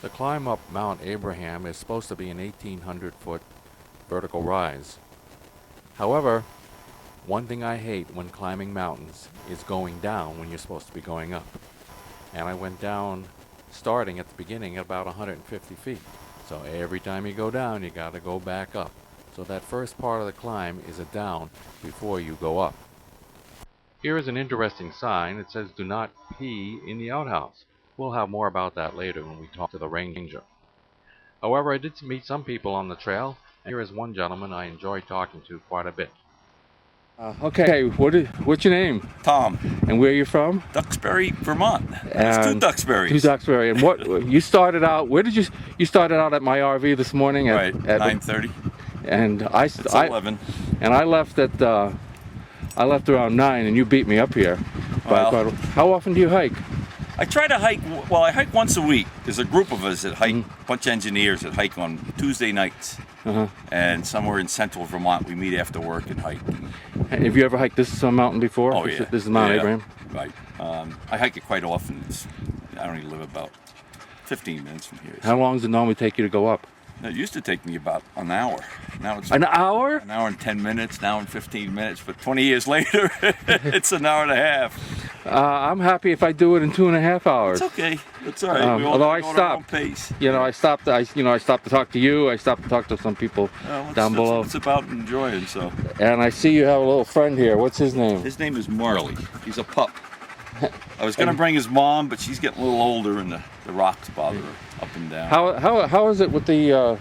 The climb up Mount Abraham is supposed to be an 1,800-foot vertical rise. However, one thing I hate when climbing mountains is going down when you're supposed to be going up. And I went down starting at the beginning at about 150 feet. So every time you go down, you got to go back up. So that first part of the climb is a down before you go up. Here is an interesting sign. It says, "Do not pee in the outhouse." We'll have more about that later when we talk to the ranger. However, I did meet some people on the trail, and here is one gentleman I enjoyed talking to quite a bit. Okay, what's your name? Tom. And where are you from? Duxbury, Vermont. There's two Duxburys. Two Duxbury. And what you started out? Where did you started out at my RV this morning at Right, at 9:30. And It's 11. And I left around 9, and you beat me up here. Well, how often do you hike? I try to hike. Well, I hike once a week. There's a group of us that hike, a bunch of engineers that hike on Tuesday nights. And somewhere in central Vermont, we meet after work and hike. Have you ever hiked this mountain before? Oh, yeah. This is Mount Abraham? Right. I hike it quite often. I only live about 15 minutes from here. How long does it normally take you to go up? It used to take me about an hour. Now it's an hour? An hour and 10 minutes, now in 15 minutes. But 20 years later, it's an hour and a half. I'm happy if I do it in 2.5 hours. It's okay. It's all right. We all Although I go at our stopped, own pace. I stopped to talk to you. I stopped to talk to some people down below. It's about enjoying. So. And I see you have a little friend here. What's his name? His name is Marley. He's a pup. I was gonna bring his mom, but she's getting a little older, and the rocks bother her up and down. How is it with the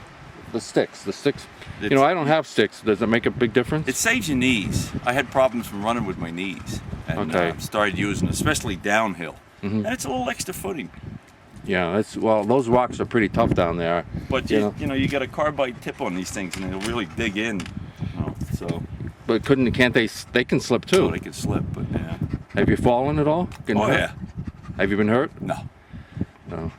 sticks? The sticks. I don't have sticks. Does it make a big difference? It saves your knees. I had problems from running with my knees, and started using, especially downhill. And it's a little extra footing. Yeah, those rocks are pretty tough down there. But you got a carbide tip on these things, and they'll really dig in. So. But can't they? They can slip too. Oh, they can slip, but yeah. Have you fallen at all? Yeah. Have you been hurt? No. No.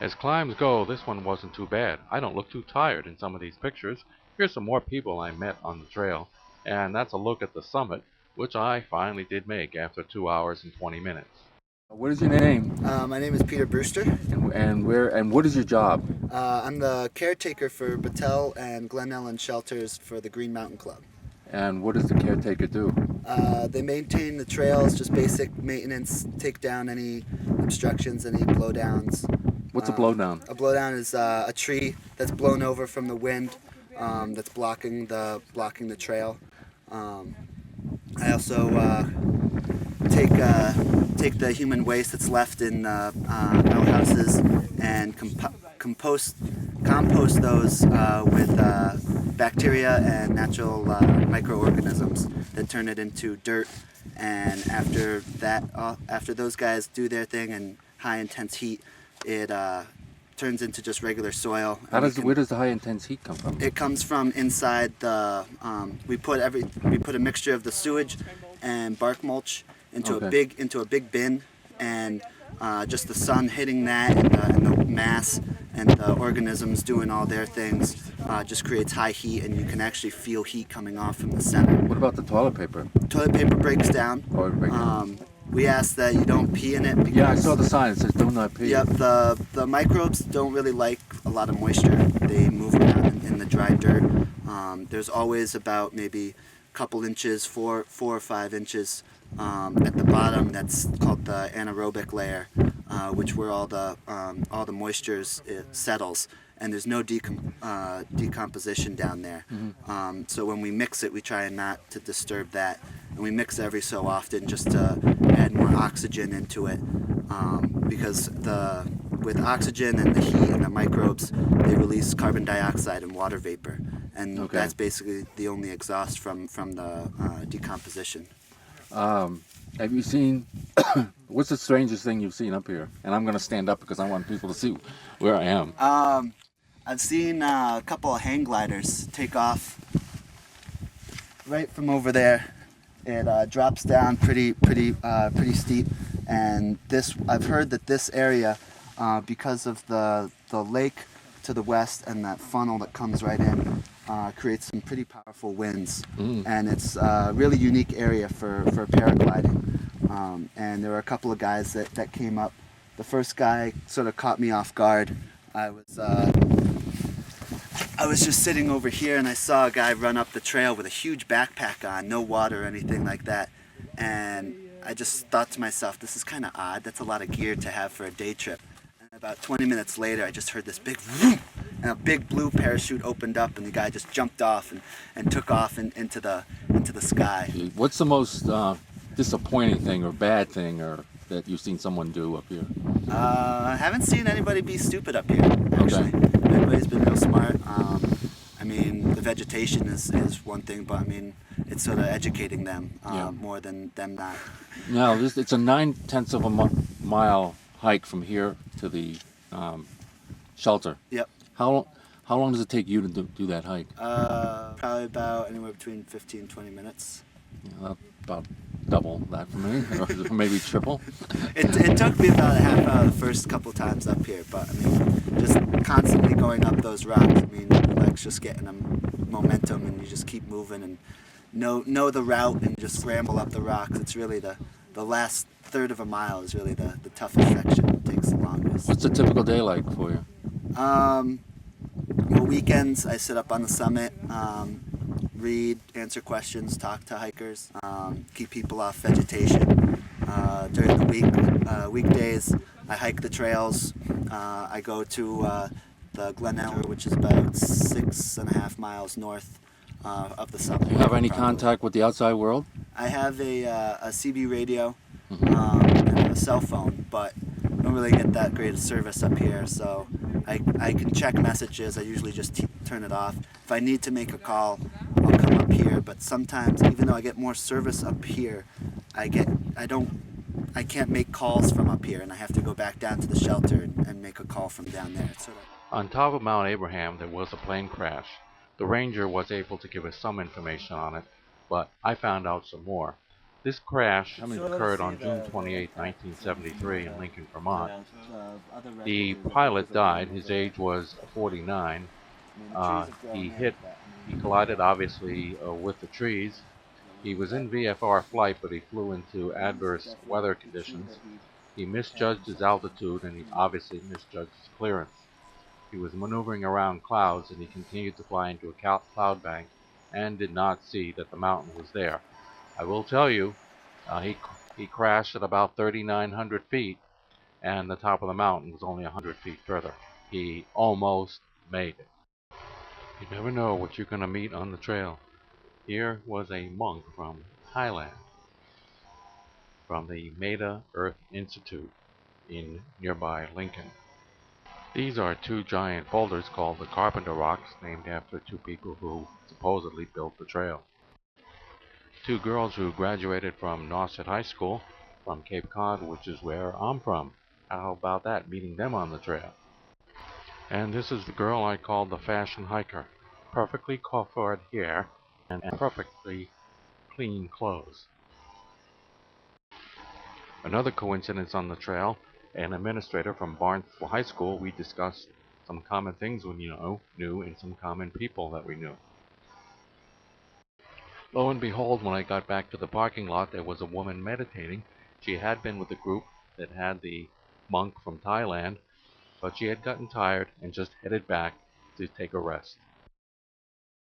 As climbs go, this one wasn't too bad. I don't look too tired in some of these pictures. Here's some more people I met on the trail, and that's a look at the summit, which I finally did make after 2 hours and 20 minutes. What is your name? My name is Peter Brewster. And what is your job? I'm the caretaker for Battelle and Glen Ellen shelters for the Green Mountain Club. And what does the caretaker do? They maintain the trails, just basic maintenance, take down any obstructions, any blowdowns. What's a blowdown? A blowdown is a tree that's blown over from the wind, that's blocking the trail. I also take the human waste that's left in outhouses and compost those with bacteria and natural microorganisms that turn it into dirt. And after those guys do their thing in high intense heat, it turns into just regular soil. Where does the high intense heat come from? It comes from inside the. We put a mixture of the sewage and bark mulch into a big bin, and just the sun hitting that and the mass and the organisms doing all their things just creates high heat, and you can actually feel heat coming off from the center. What about the toilet paper? Toilet paper breaks down. We ask that you don't pee in it. Because, I saw the sign. It says do not pee. Yep, the microbes don't really like a lot of moisture. They move around in the dry dirt. There's always about maybe a couple inches, 4 or 5 inches at the bottom. That's called the anaerobic layer, which where all the moisture settles. And there's no decomposition down there. So when we mix it, we try not to disturb that. And we mix every so often just to add more oxygen into it. Because with oxygen and the heat and the microbes, they release carbon dioxide and water vapor. And that's basically the only exhaust from the decomposition. Have you seen, what's the strangest thing you've seen up here? And I'm going to stand up because I want people to see where I am. I've seen a couple of hang gliders take off right from over there. It drops down pretty steep, and I've heard that this area, because of the lake to the west and that funnel that comes right in, creates some pretty powerful winds, and it's a really unique area for paragliding. And there were a couple of guys that came up the first guy sort of caught me off guard. I was just sitting over here and I saw a guy run up the trail with a huge backpack on, no water or anything like that. And I just thought to myself, this is kind of odd. That's a lot of gear to have for a day trip. And about 20 minutes later, I just heard this big whoop, and a big blue parachute opened up, and the guy just jumped off and took off into the sky. What's the most disappointing thing or bad thing or that you've seen someone do up here? I haven't seen anybody be stupid up here, actually. Okay. Everybody's been real smart. I mean, the vegetation is one thing, but I mean, it's sort of educating them more than them not. Now, it's a 9/10 of a mile hike from here to the shelter. Yep. How long does it take you to do that hike? Probably about anywhere between 15 and 20 minutes. Yeah, about double that for me, or maybe triple. It took me about a half hour the first couple times up here, but I mean, just constantly going up those rocks, I mean, your legs just getting momentum, and you just keep moving and know the route and just scramble up the rocks. It's really the last third of a mile is really the toughest section. It takes the longest. What's a typical day like for you? Well, weekends I sit up on the summit, read, answer questions, talk to hikers, keep people off vegetation. During the weekdays, I hike the trails. I go to the Glen Elmer, which is about 6.5 miles north of the summit. Do you have any contact with the outside world? I have a CB radio and a cell phone, but I don't really get that great of service up here, so I can check messages. I usually just turn it off. If I need to make a call, I'll come up here, but sometimes, even though I get more service up here, I can't make calls from up here, and I have to go back down to the shelter and make a call from down there. It's sort of... On top of Mount Abraham, there was a plane crash. The ranger was able to give us some information on it, but I found out some more. This crash occurred on June 28, 1973 in Lincoln, Vermont. The pilot died. His age was 49. He collided obviously with the trees. He was in VFR flight, but he flew into adverse weather conditions. He misjudged his altitude, and he obviously misjudged his clearance. He was maneuvering around clouds, and he continued to fly into a cloud bank and did not see that the mountain was there. I will tell you, he crashed at about 3,900 feet, and the top of the mountain was only 100 feet further. He almost made it. You never know what you're going to meet on the trail. Here was a monk from Thailand, from the Meta Earth Institute in nearby Lincoln. These are two giant boulders called the Carpenter Rocks, named after two people who supposedly built the trail. Two girls who graduated from Nauset High School from Cape Cod, which is where I'm from. How about that, meeting them on the trail? And this is the girl I call the fashion hiker. Perfectly coiffed hair and perfectly clean clothes. Another coincidence on the trail, an administrator from Barnesville High School, we discussed some common things we knew and some common people that we knew. Lo and behold, when I got back to the parking lot, there was a woman meditating. She had been with the group that had the monk from Thailand, but she had gotten tired and just headed back to take a rest.